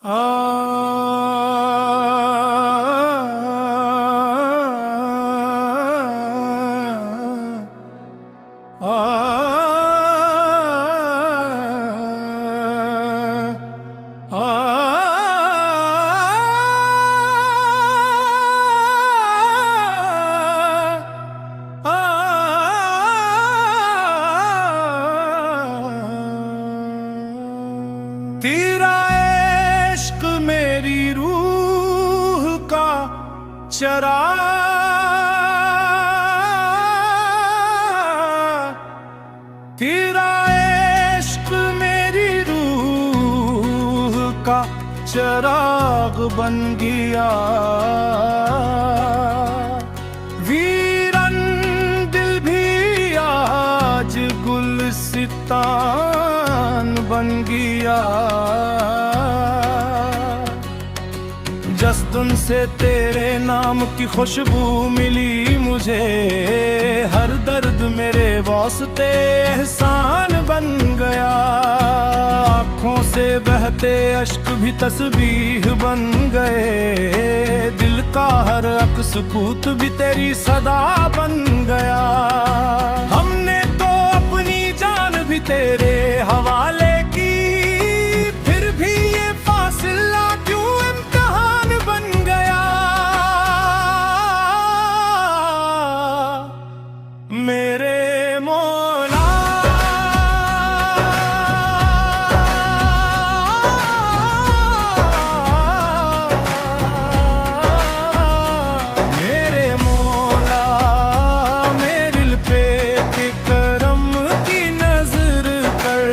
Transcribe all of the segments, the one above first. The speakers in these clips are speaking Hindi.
आ तेरा इश्क मेरी रूह का चराग, तेरा इश्क मेरी रूह का चराग बन गया। वीरन दिल भी आज गुलसितान बन गया। जस्दुन से तेरे नाम की खुशबू मिली मुझे, हर दर्द मेरे वास्ते एहसान बन गया। आँखों से बहते अश्क भी तस्बीह बन गए, दिल का हर अक्स कूत भी तेरी सदा बन गया। हमने तो अपनी जान भी तेरे हवाले की, फिर भी ये फासिला क्यों इम्तिहान बन गया। मेरे मौला मेरे मौला, मेरे दिल पे करम की नजर कर।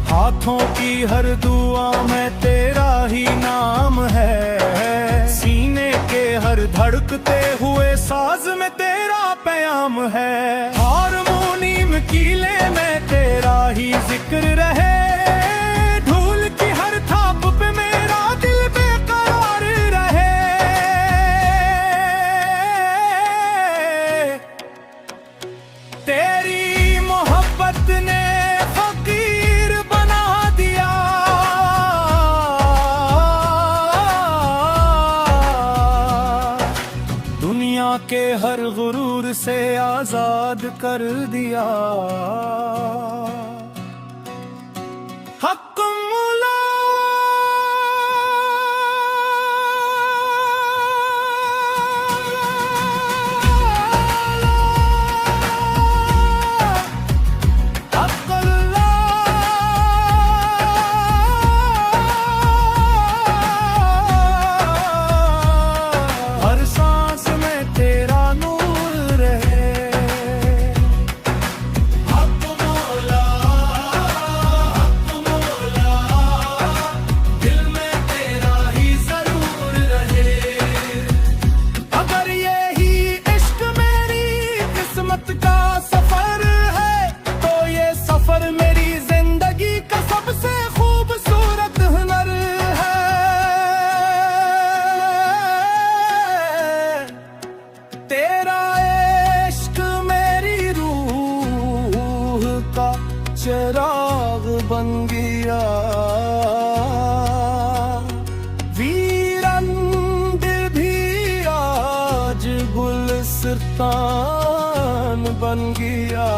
हाथों की हर दुआ में तेरा ही नाम है, सीने के हर धड़कते हुए साज में तेरा पैगाम है। हारमोनियम कीले में तेरा ही जिक्र रहे, ढोल की हर थाप पे मेरा दिल बेकरार रहे। तेरी मोहब्बत ने दुनिया के हर गुरूर से आजाद कर दिया। हक मौला हक अल्लाह, हर सांस में तेरा नूर रहे। हक मौला, दिल में तेरा ही जरूर रहे। अगर यही इश्क मेरी किस्मत का सफर है, तो ये सफर मेरी जिंदगी का सबसे खूबसूरत हुनर है। तेरा इश्क मेरी रूह का चिराग बन गया। वीरन दिल भी आज गुलसितान बन गया।